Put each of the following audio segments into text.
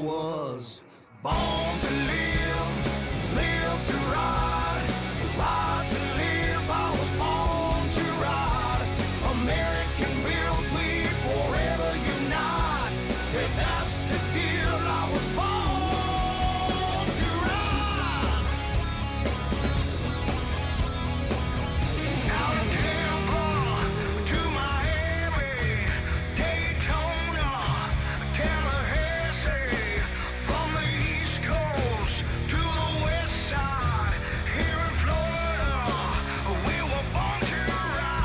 was born to live, live to ride, ride to live. I was born to ride. American built, we forever unite. Yeah, that's the deal. I was born to ride. Out of Tampa to Miami, Daytona, Tallahassee, from the East Coast to the West Side, here in Florida, we were born to ride.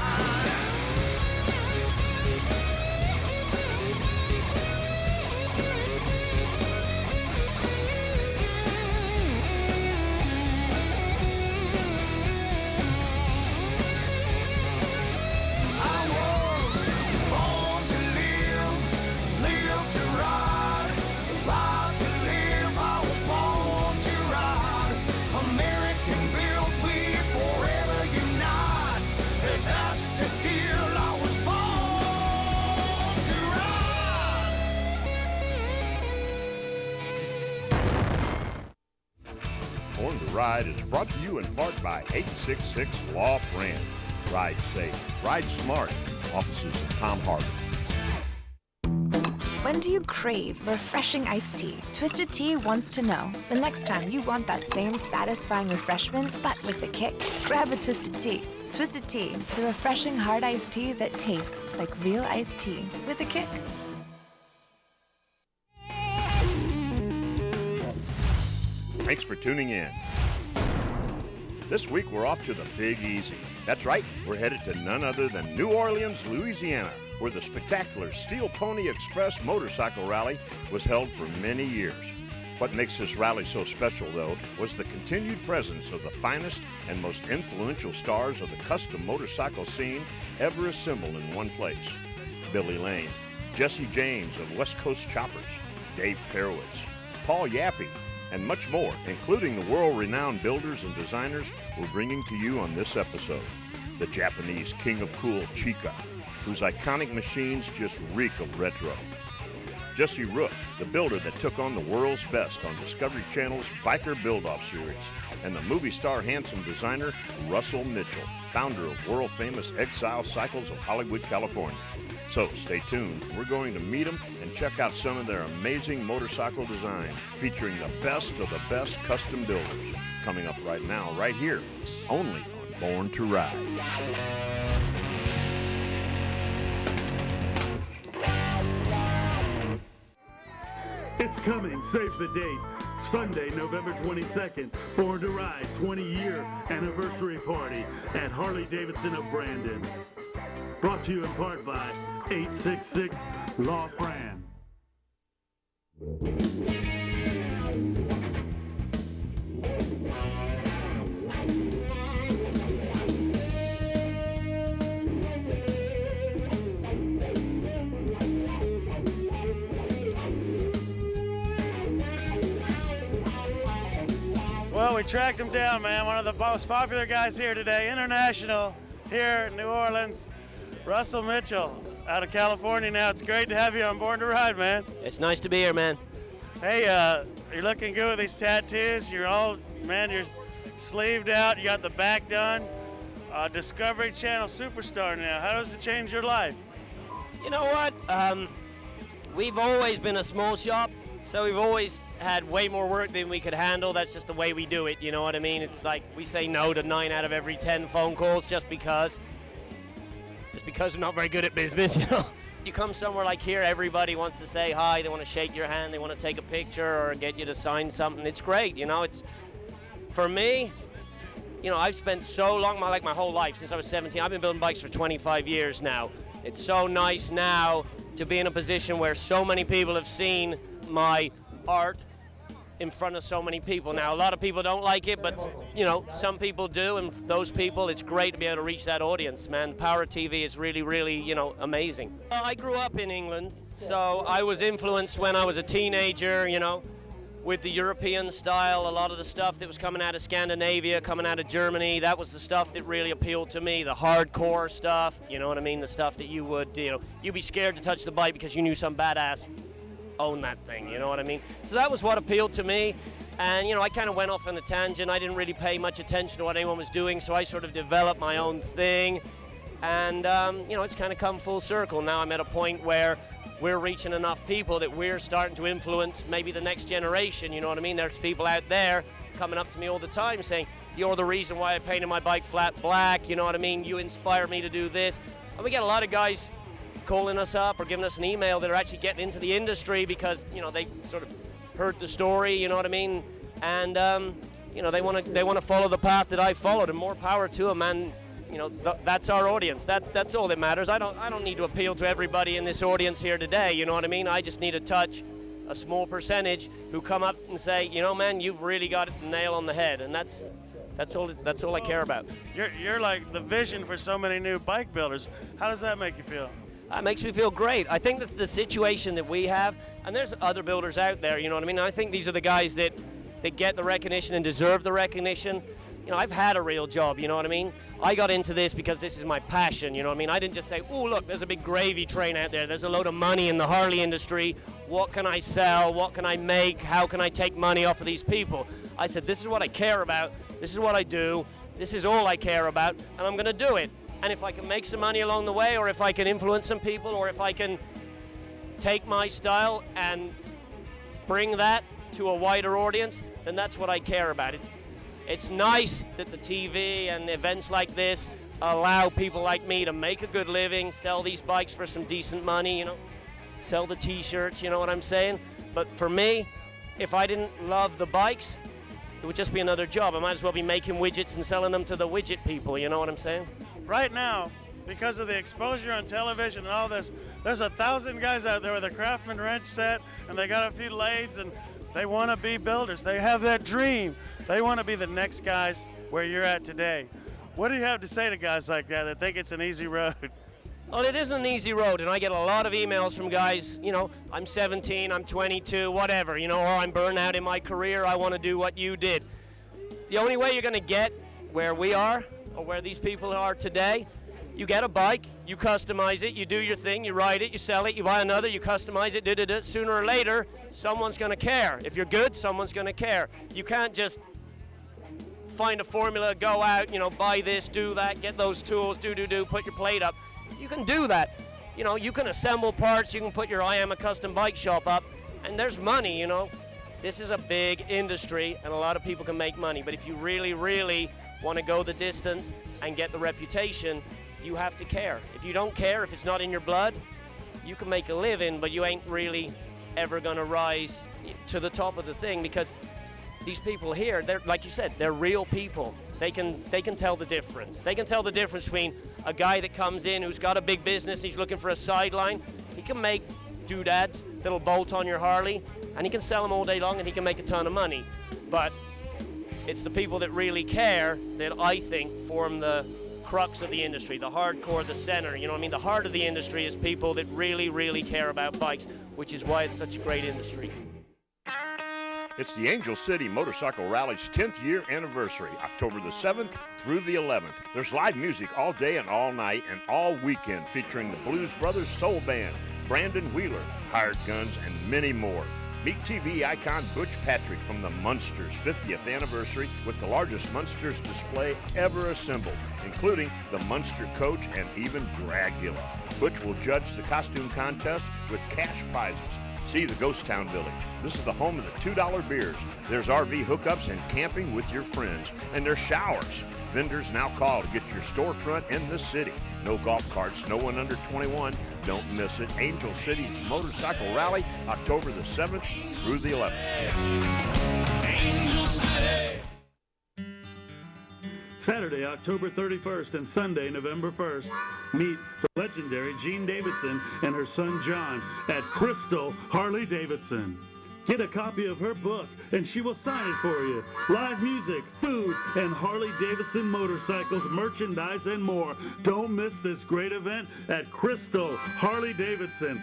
I was born to live, live to ride, ride to live. I was born to ride. American built, we forever unite. And that's the deal. I was born to ride. Born to Ride is brought to you in part by 866 Law Friend. Ride safe, ride smart. Offices in Palm Harbor. When do you crave refreshing iced tea? Twisted Tea wants to know. The next time you want that same satisfying refreshment, but with a kick, grab a Twisted Tea. Twisted Tea, the refreshing hard iced tea that tastes like real iced tea with a kick. Thanks for tuning in. This week we're off to the Big Easy. That's right, we're headed to none other than New Orleans, Louisiana, where the spectacular Steel Pony Express motorcycle rally was held for many years. What makes this rally so special, though, was the continued presence of the finest and most influential stars of the custom motorcycle scene ever assembled in one place. Billy Lane, Jesse James of West Coast Choppers, Dave Perowitz, Paul Yaffe, and much more, including the world-renowned builders and designers we're bringing to you on this episode. The Japanese king of cool, Chica, whose iconic machines just reek of retro. Jessie Rook, the builder that took on the world's best on Discovery Channel's Biker Build-Off series, and the movie star handsome designer Russel Mitchell, founder of world-famous Exile Cycles of Hollywood, California. So stay tuned. We're going to meet them and check out some of their amazing motorcycle design, featuring the best of the best custom builders. Coming up right now, right here, only on Born to Ride. It's coming, save the date. Sunday, November 22nd, Born to Ride 20-year anniversary party at Harley-Davidson of Brandon. Brought to you in part by 866 Law Fran. Well, we tracked him down, man. One of the most popular guys here today, international, here in New Orleans, Russel Mitchel, out of California now. It's great to have you on Born to Ride, man. It's nice to be here, man. Hey, you're looking good with these tattoos. You're all, man, you're sleeved out. You got the back done. Discovery Channel superstar now. How does it change your life? You know what? We've always been a small shop, so we've always had way more work than we could handle. That's just the way we do it, you know what I mean? It's like we say no to 9 out of every 10 phone calls just because we're not very good at business, you know? You come somewhere like here, everybody wants to say hi, they want to shake your hand, they want to take a picture or get you to sign something. It's great, you know? It's, for me, you know, I've spent so long, my whole life, since I was 17, I've been building bikes for 25 years now. It's so nice now to be in a position where so many people have seen my art in front of so many people. Now, a lot of people don't like it, but, you know, some people do, and those people, it's great to be able to reach that audience, man. The power of TV is really, really, you know, amazing. I grew up in England, so I was influenced when I was a teenager, you know, with the European style, a lot of the stuff that was coming out of Scandinavia, coming out of Germany, that was the stuff that really appealed to me, the hardcore stuff, you know what I mean, the stuff that you would, you know, you'd be scared to touch the bike because you knew some badass own that thing, you know what I mean? So that was what appealed to me. And, I kind of went off on a tangent. I didn't really pay much attention to what anyone was doing, so I sort of developed my own thing. And, it's kind of come full circle. Now I'm at a point where we're reaching enough people that we're starting to influence maybe the next generation, you know what I mean? There's people out there coming up to me all the time saying, you're the reason why I painted my bike flat black, you know what I mean? You inspire me to do this. And we get a lot of guys calling us up or giving us an email that are actually getting into the industry because, they sort of heard the story, you know what I mean? And, they want to follow the path that I followed, and more power to them, and, that's our audience. That's all that matters. I don't need to appeal to everybody in this audience here today, you know what I mean? I just need to touch a small percentage who come up and say, man, you've really got the nail on the head, and that's all I care about. You're like the vision for so many new bike builders. How does that make you feel? It makes me feel great. I think that the situation that we have, and there's other builders out there, you know what I mean? I think these are the guys that get the recognition and deserve the recognition. I've had a real job, you know what I mean? I got into this because this is my passion, you know what I mean? I didn't just say, oh, look, there's a big gravy train out there. There's a load of money in the Harley industry. What can I sell? What can I make? How can I take money off of these people? I said, this is what I care about. This is what I do. This is all I care about, and I'm going to do it. And if I can make some money along the way, or if I can influence some people, or if I can take my style and bring that to a wider audience, then that's what I care about. It's nice that the TV and events like this allow people like me to make a good living, sell these bikes for some decent money, sell the t-shirts, you know what I'm saying? But for me, if I didn't love the bikes, it would just be another job. I might as well be making widgets and selling them to the widget people, you know what I'm saying? Right now, because of the exposure on television and all this, there's 1,000 guys out there with a Craftsman wrench set, and they got a few lathes, and they want to be builders. They have that dream. They want to be the next guys where you're at today. What do you have to say to guys like that think it's an easy road? Well, it isn't an easy road, and I get a lot of emails from guys, I'm 17, I'm 22, whatever, or I'm burned out in my career, I want to do what you did. The only way you're going to get where we are, or where these people are today, you get a bike, you customize it, you do your thing, you ride it, you sell it, you buy another, you customize it, sooner or later, someone's going to care. If you're good, someone's going to care. You can't just find a formula, go out, buy this, do that, get those tools, do, put your plate up. You can do that. You can assemble parts, you can put your I Am a Custom Bike Shop up, and there's money, This is a big industry, and a lot of people can make money, but if you really, really want to go the distance and get the reputation, you have to care. If you don't care, if it's not in your blood, you can make a living, but you ain't really ever going to rise to the top of the thing, because these people here, they're, like you said, they're real people. They can tell the difference. They can tell the difference between a guy that comes in who's got a big business, he's looking for a sideline. He can make doodads that'll bolt on your Harley, and he can sell them all day long, and he can make a ton of money. But it's the people that really care that I think form the crux of the industry, the hardcore, the center, you know what I mean? The heart of the industry is people that really, really care about bikes, which is why it's such a great industry. It's the Angel City Motorcycle Rally's 10th year anniversary, October the 7th through the 11th. There's live music all day and all night and all weekend featuring the Blues Brothers Soul Band, Brandon Wheeler, Hired Guns, and many more. Meet TV icon Butch Patrick from the Munsters 50th anniversary with the largest Munsters display ever assembled, including the Munster Coach and even Dragula. Butch will judge the costume contest with cash prizes. See the Ghost Town Village. This is the home of the $2 beers. There's RV hookups and camping with your friends. And there's showers. Vendors now call to get your storefront in the city. No golf carts, no one under 21. Don't miss it. Angel City's Motorcycle Rally, October the 7th through the 11th. Angel City. Saturday, October 31st and Sunday, November 1st, meet the legendary Jean Davidson and her son John at Crystal Harley Davidson. Get a copy of her book and she will sign it for you. Live music, food, and Harley Davidson motorcycles, merchandise, and more. Don't miss this great event at Crystal Harley Davidson.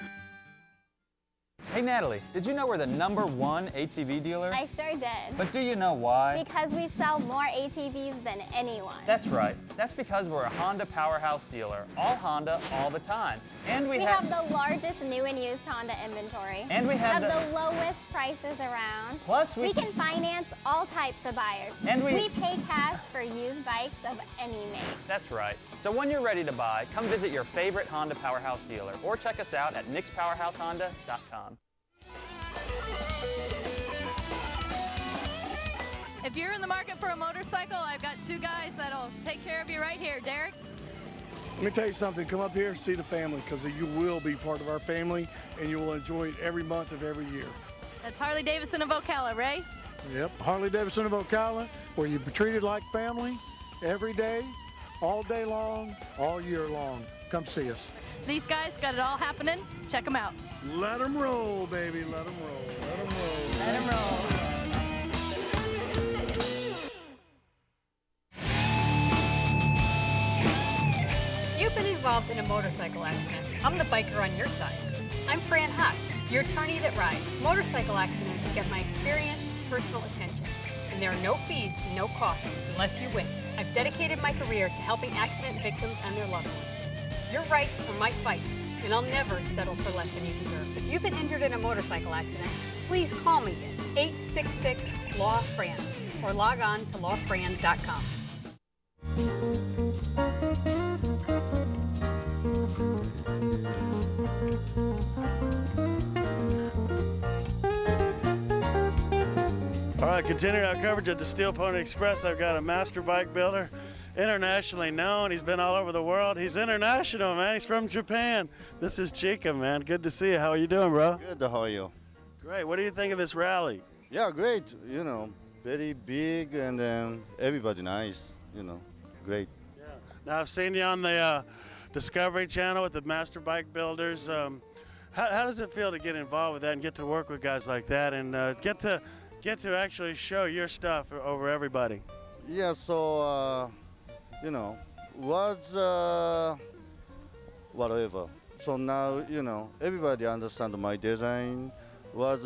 Hey Natalie, did you know we're the #1 ATV dealer? I sure did. But do you know why? Because we sell more ATVs than anyone. That's right. That's because we're a Honda powerhouse dealer. All Honda, all the time. And we have the largest new and used Honda inventory. And we have the lowest prices around. Plus we can finance all types of buyers. And we pay cash for used bikes of any make. That's right. So when you're ready to buy, come visit your favorite Honda powerhouse dealer or check us out at nixpowerhousehonda.com. If you're in the market for a motorcycle, I've got two guys that'll take care of you right here. Derek? Let me tell you something, come up here and see the family, because you will be part of our family and you will enjoy it every month of every year. That's Harley Davidson of Ocala, Ray? Yep, Harley Davidson of Ocala, where you're treated like family every day, all day long, all year long. Come see us. These guys got it all happening. Check them out. Let them roll, baby, let them roll, let them roll. Let them roll. You've been involved in a motorcycle accident. I'm the biker on your side. I'm Fran Hosh, your attorney that rides. Motorcycle accidents get my experience, personal attention. And there are no fees, no costs, unless you win. I've dedicated my career to helping accident victims and their loved ones. Your rights are my fight, and I'll never settle for less than you deserve. If you've been injured in a motorcycle accident, please call me at 866-LAW-FRAN or log on to lawfran.com. All right, continuing our coverage at the Steel Pony Express, I've got a master bike builder, internationally known. He's been all over the world. He's international, man. He's from Japan. This is Chica, man. Good to see you. How are you doing, bro? Good, how are you? Great. What do you think of this rally? Yeah, great. You know, very big and everybody nice. You know, great. Yeah. Now, I've seen you on the Discovery Channel with the master bike builders. How does it feel to get involved with that and get to work with guys like that and get to actually show your stuff over everybody? Yeah, so, you know, was whatever. So now, you know, everybody understand my design. Was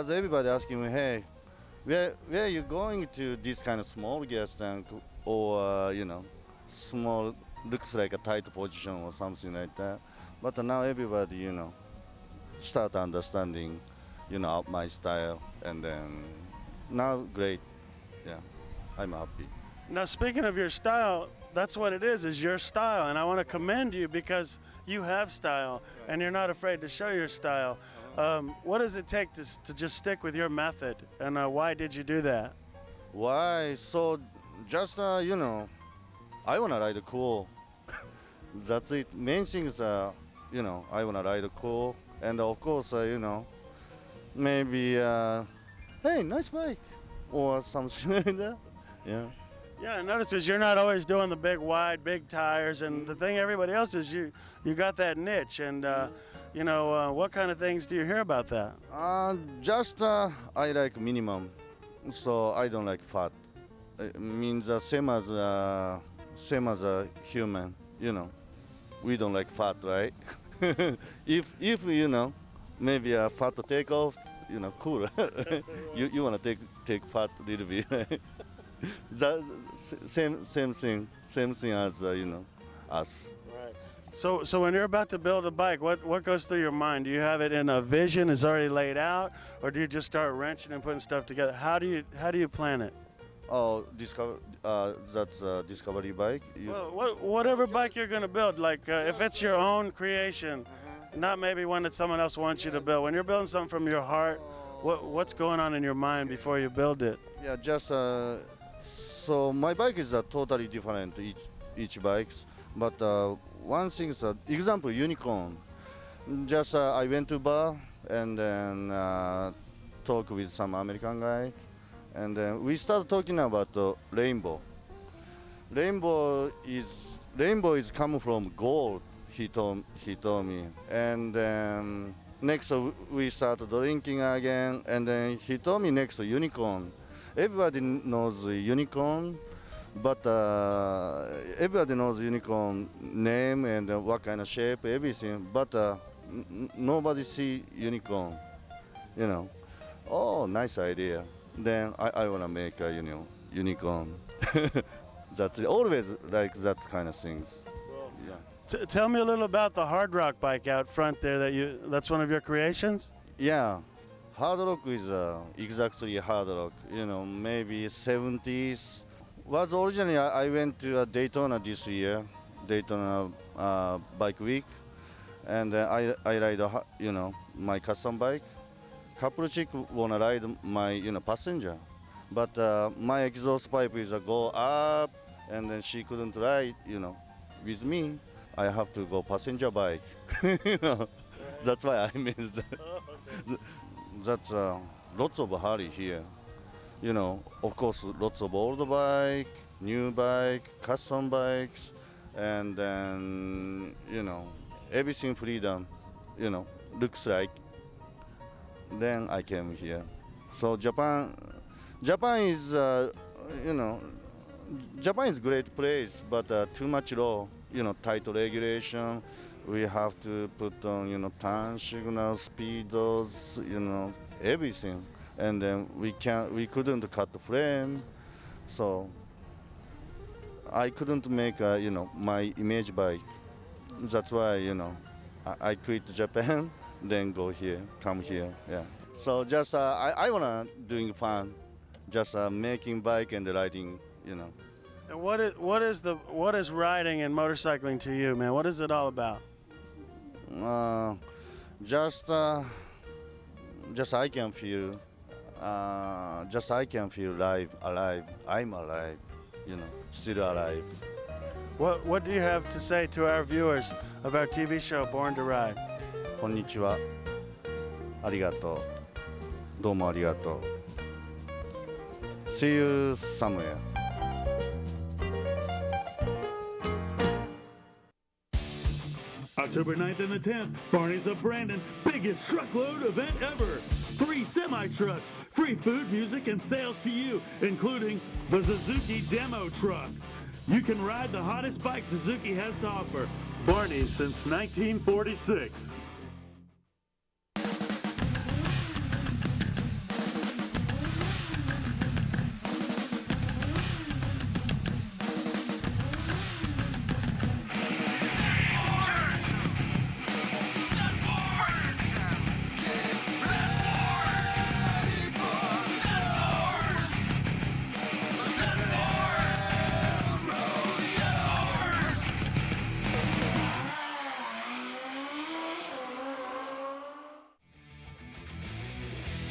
everybody asking me, hey, where are you going to this kind of small gas tank or, you know, small, looks like a tight position or something like that. But now everybody, you know, start understanding, you know, my style, and then now great, yeah, I'm happy. Now, speaking of your style, that's what it is your style, and I want to commend you because you have style, and you're not afraid to show your style. What does it take to just stick with your method, and why did you do that? Why? So, just, you know, I want to ride cool. That's it. Main thing is, you know, I want to ride cool, and of course, you know, maybe, hey, nice bike, or something like that. Yeah. Yeah, I noticed is you're not always doing the big tires, and the thing everybody else is you got that niche, and you know, what kind of things do you hear about that? Just I like minimum, so I don't like fat. It means same as a human, you know. We don't like fat, right? if you know, maybe a fat take off, you know, cool. you wanna take fat a little bit. That same thing as you know, us. Right. So when you're about to build a bike, what goes through your mind? Do you have it in a vision, is already laid out, or do you just start wrenching and putting stuff together? How do you plan it? Oh, that's a Discovery bike. Well, whatever bike you're going to build, like if it's your own creation, not maybe one that someone else wants you to build. When you're building something from your heart, what's going on in your mind before you build it? Yeah, just so my bike is totally different each bikes, but one thing is example unicorn. Just I went to bar and then talk with some American guy. And then we started talking about the rainbow. Rainbow is coming from gold. He told me. And then next we started drinking again. And then he told me next unicorn. Everybody knows the unicorn, but everybody knows unicorn name and what kind of shape, everything. But nobody see unicorn, you know. Oh, nice idea. Then I want to make a unicorn. That's always like that kind of things. Yeah. Tell me a little about the Hard Rock bike out front there. That's one of your creations? Yeah, Hard Rock is exactly Hard Rock. Maybe 70s. Was originally I went to Daytona this year, Daytona Bike Week, and I ride my custom bike. Couple of chicks wanna ride my passenger, but my exhaust pipe is go up, and then she couldn't ride with me. I have to go passenger bike. That's why I made that. That's lots of hurry here. Of course, lots of old bike, new bike, custom bikes, and then, everything freedom, looks like. Then I came here. So Japan is, Japan is great place, but too much law, tight regulation. We have to put on, turn signal, speedos, everything. And then we couldn't cut the frame, so I couldn't make my image bike. That's why I quit Japan, then come here. Yeah. So just I wanna doing fun, just making bike and riding. And what is riding and motorcycling to you, man? What is it all about? Just I can feel. Just I can feel alive. I'm alive, still alive. What do you have to say to our viewers of our TV show, Born to Ride? こんにちは。ありがとう。どうもありがとう。See you somewhere. October 9th and the 10th, Barney's of Brandon, biggest truckload event ever. 3 semi-trucks, free food, music, and sales to you, including the Suzuki Demo Truck. You can ride the hottest bike Suzuki has to offer. Barney's since 1946.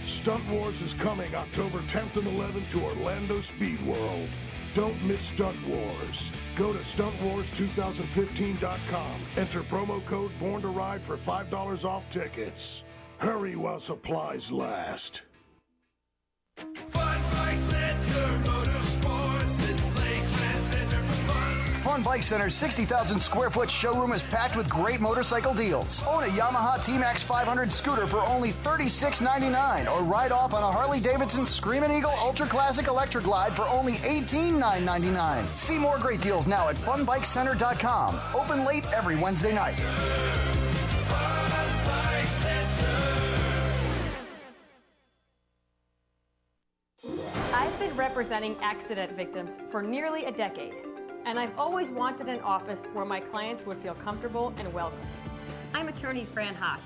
Stunt Wars is coming October 10th and 11th to Orlando Speed World. Don't miss Stunt Wars. Go to StuntWars2015.com. Enter promo code Born to Ride for $5 off tickets. Hurry while supplies last. Fun Bike Center Motorsports, it's Lakeland Center for fun. Fun Bike Center's 60,000 square foot showroom is packed with great motorcycle deals. Own a Yamaha T-Max 500 scooter for only $36.99 or ride off on a Harley-Davidson Screamin' Eagle Ultra Classic Electric Glide for only $18,999. See more great deals now at funbikecenter.com. Open late every Wednesday night. Fun Bike Center. I've been representing accident victims for nearly a decade, and I've always wanted an office where my clients would feel comfortable and welcome. I'm attorney Fran Hosh,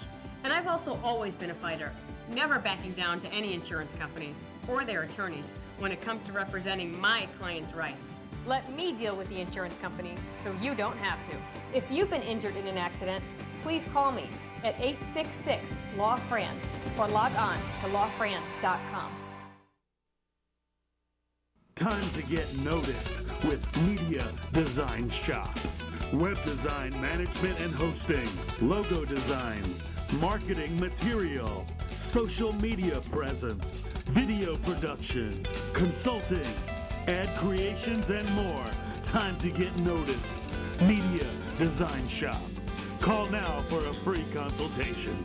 and I've also always been a fighter, never backing down to any insurance company or their attorneys when it comes to representing my clients' rights. Let me deal with the insurance company so you don't have to. If you've been injured in an accident, please call me at 866-LAW-FRAN or log on to lawfran.com. Time to get noticed with Media Design Shop. Web design, management and hosting, logo designs, marketing material, social media presence, video production, consulting, ad creations and more. Time to get noticed. Media Design Shop. Call now for a free consultation.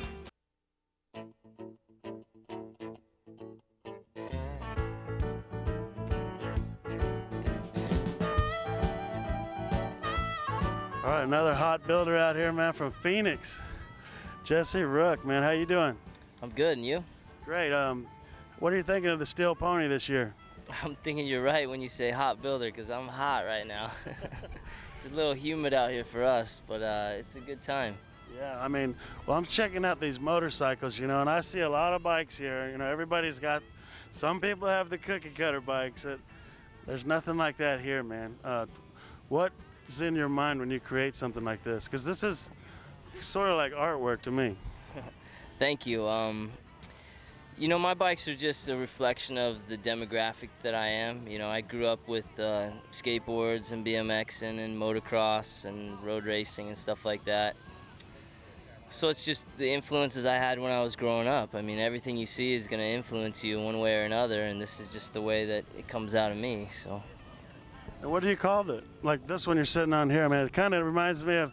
All right, another hot builder out here, man, from Phoenix. Jessie Rook, man, how you doing? I'm good, and you? Great. What are you thinking of the Steel Pony this year? I'm thinking you're right when you say hot builder, because I'm hot right now. It's a little humid out here for us, but it's a good time. Yeah, I mean, well, I'm checking out these motorcycles, you know, and I see a lot of bikes here. You know, everybody's got, some people have the cookie cutter bikes. There's nothing like that here, man. What is in your mind when you create something like this? Because this is sort of like artwork to me. Thank you. You know, my bikes are just a reflection of the demographic that I am. You know, I grew up with skateboards and BMXing and motocross and road racing and stuff like that. So it's just the influences I had when I was growing up. I mean, everything you see is going to influence you one way or another, and this is just the way that it comes out of me, so. And what do you call it? Like this one you're sitting on here, I mean, it kind of reminds me of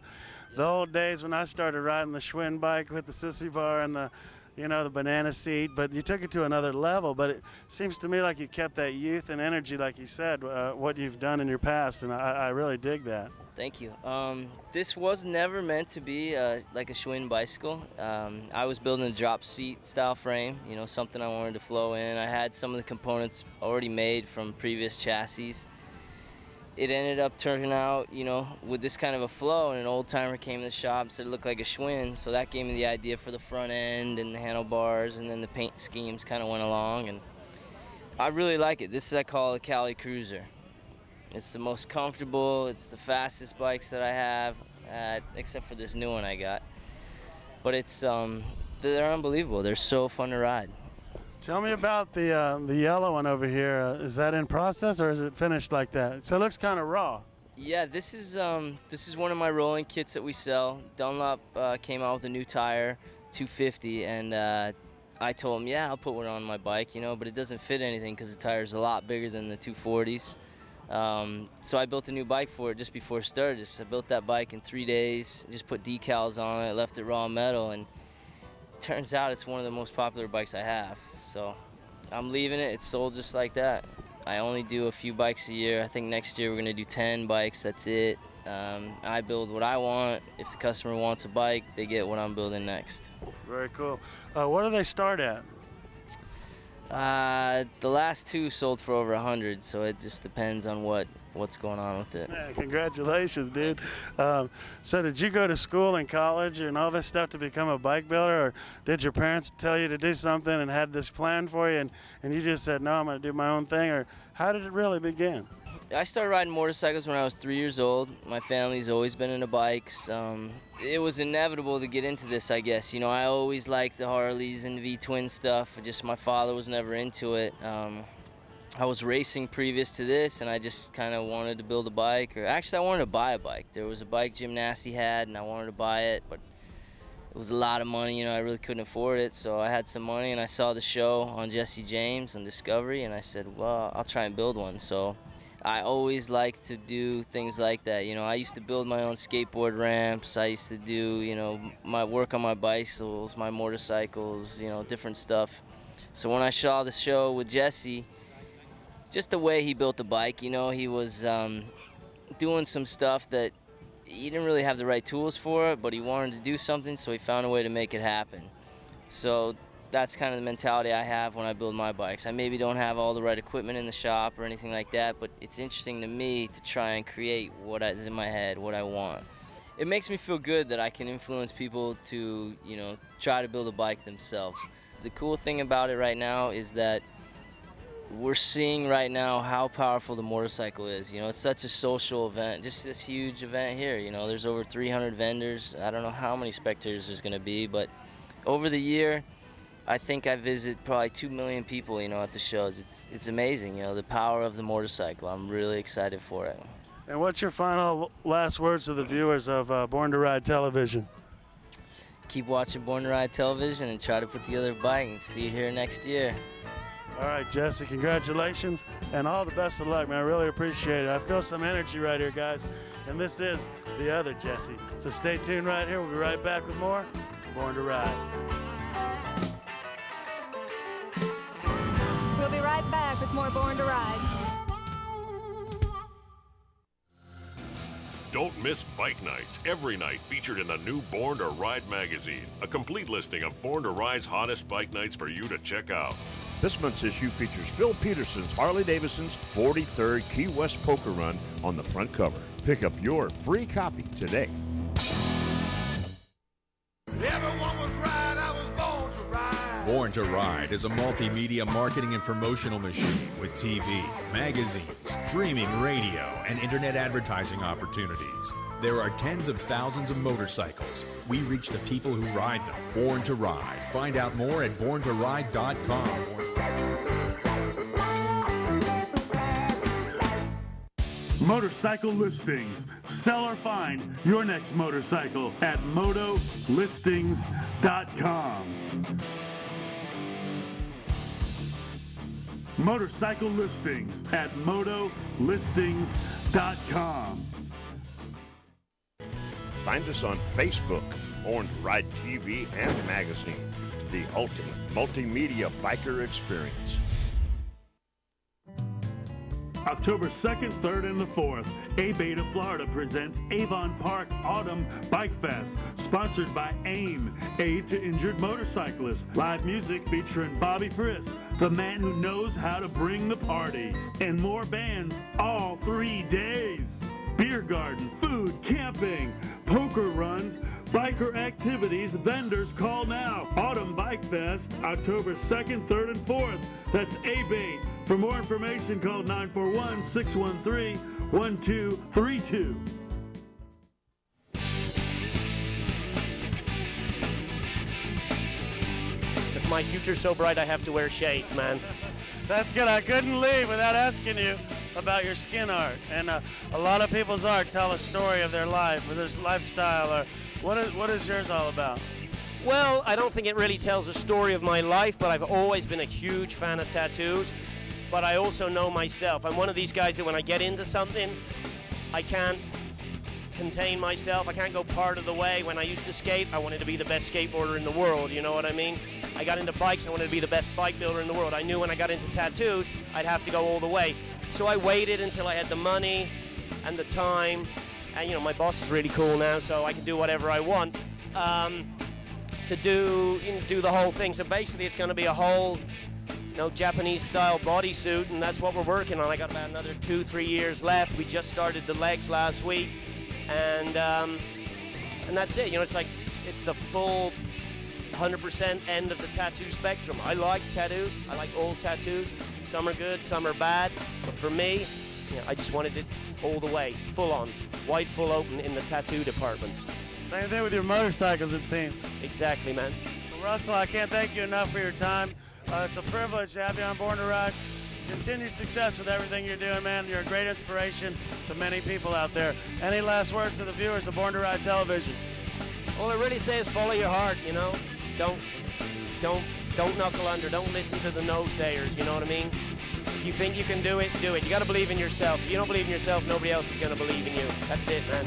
the old days when I started riding the Schwinn bike with the sissy bar and the, you know, the banana seat, but you took it to another level. But it seems to me like you kept that youth and energy, like you said, what you've done in your past, and I really dig that. Thank you. This was never meant to be like a Schwinn bicycle. I was building a drop seat style frame, you know, something I wanted to flow in. I had some of the components already made from previous chassis. It ended up turning out, you know, with this kind of a flow, and an old timer came to the shop and said it looked like a Schwinn, so that gave me the idea for the front end and the handlebars, and then the paint schemes kind of went along, and I really like it. This is, I call a Cali Cruiser. It's the most comfortable, it's the fastest bikes that I have, except for this new one I got. But it's, they're unbelievable. They're so fun to ride. Tell me about the yellow one over here. Is that in process or is it finished like that? So it looks kind of raw. Yeah, this is one of my rolling kits that we sell. Dunlop came out with a new tire, 250, and I told him, yeah, I'll put one on my bike, you know, but it doesn't fit anything because the tire's a lot bigger than the 240s. So I built a new bike for it just before Sturgis. I built that bike in 3 days, just put decals on it, left it raw metal, and turns out it's one of the most popular bikes I have. So I'm leaving it. It's sold just like that. I only do a few bikes a year. I think next year we're going to do 10 bikes. That's it. I build what I want. If the customer wants a bike, they get what I'm building next. Very cool. What do they start at? The last two sold for over 100, so it just depends on what's going on with it. Man, congratulations, dude. So did you go to school and college and all this stuff to become a bike builder, or did your parents tell you to do something and had this plan for you and you just said, no, I'm going to do my own thing, or how did it really begin? I started riding motorcycles when I was 3 years old. My family's always been into bikes. It was inevitable to get into this, I guess. You know, I always liked the Harleys and V-twin stuff. Just my father was never into it. I was racing previous to this, and I just kind of wanted to build a bike. Or actually, I wanted to buy a bike. There was a bike Jim Nasty had, and I wanted to buy it, but it was a lot of money. You know, I really couldn't afford it, so I had some money, and I saw the show on Jesse James on Discovery, and I said, well, I'll try and build one. So I always liked to do things like that. You know, I used to build my own skateboard ramps. I used to do, you know, my work on my bicycles, my motorcycles, you know, different stuff. So when I saw the show with Jesse, just the way he built the bike, you know, he was doing some stuff that he didn't really have the right tools for it, but he wanted to do something, so he found a way to make it happen. So that's kind of the mentality I have when I build my bikes. I maybe don't have all the right equipment in the shop or anything like that, but it's interesting to me to try and create what is in my head, what I want. It makes me feel good that I can influence people to, you know, try to build a bike themselves. The cool thing about it right now is that we're seeing right now how powerful the motorcycle is. You know, it's such a social event, just this huge event here. You know, there's over 300 vendors. I don't know how many spectators there's going to be, but over the year, I think I visit probably 2 million people, you know, at the shows. It's amazing, you know, the power of the motorcycle. I'm really excited for it. And what's your final last words to the viewers of Born to Ride Television? Keep watching Born to Ride Television and try to put together a bike, and see you here next year. All right, Jesse, congratulations and all the best of luck, man. I really appreciate it. I feel some energy right here, guys. And this is the other Jesse. So stay tuned right here. We'll be right back with more Born to Ride. We'll be right back with more Born to Ride. Don't miss Bike Nights, every night featured in the new Born to Ride magazine. A complete listing of Born to Ride's hottest bike nights for you to check out. This month's issue features Phil Peterson's Harley-Davidson's 43rd Key West Poker Run on the front cover. Pick up your free copy today. Everyone was right, I was born to ride. Born to Ride is a multimedia marketing and promotional machine with TV, magazines, streaming radio, and internet advertising opportunities. There are tens of thousands of motorcycles. We reach the people who ride them. Born to Ride. Find out more at borntoride.com. Motorcycle listings. Sell or find your next motorcycle at motolistings.com. Motorcycle listings at motolistings.com. Find us on Facebook, Born to Ride TV and magazine, the ultimate multimedia biker experience. October 2nd, 3rd, and the 4th, A-Beta, Florida presents Avon Park Autumn Bike Fest, sponsored by AIM, Aid to Injured Motorcyclists. Live music featuring Bobby Friss, the man who knows how to bring the party, and more bands all 3 days. Beer garden, food, camping, poker runs, biker activities, vendors, call now. Autumn Bike Fest, October 2nd, 3rd, and 4th. That's A-Bait. For more information, call 941-613-1232. If my future's so bright, I have to wear shades, man. That's good. I couldn't leave without asking you about your skin art. And a lot of people's art tell a story of their life or their lifestyle. Or what is yours all about? Well, I don't think it really tells a story of my life, but I've always been a huge fan of tattoos. But I also know myself. I'm one of these guys that when I get into something, I can't contain myself. I can't go part of the way. When I used to skate, I wanted to be the best skateboarder in the world, you know what I mean? I got into bikes, I wanted to be the best bike builder in the world. I knew when I got into tattoos, I'd have to go all the way. So I waited until I had the money and the time, and my boss is really cool now, so I can do whatever I want to do the whole thing. So basically it's gonna be a whole Japanese style bodysuit, and that's what we're working on. I got about another 2-3 years left. We just started the legs last week, and that's it. It's the full 100% end of the tattoo spectrum. I like tattoos. I like all tattoos. Some are good, some are bad. But for me, I just wanted it all the way, full on, wide, full open in the tattoo department. Same thing with your motorcycles, it seems. Exactly, man. Well, Russell, I can't thank you enough for your time. It's a privilege to have you on Born to Ride. Continued success with everything you're doing, man. You're a great inspiration to many people out there. Any last words to the viewers of Born to Ride Television? All I really say is follow your heart, Don't knuckle under. Don't listen to the no-sayers, you know what I mean? If you think you can do it, do it. You got to believe in yourself. If you don't believe in yourself, nobody else is going to believe in you. That's it, man.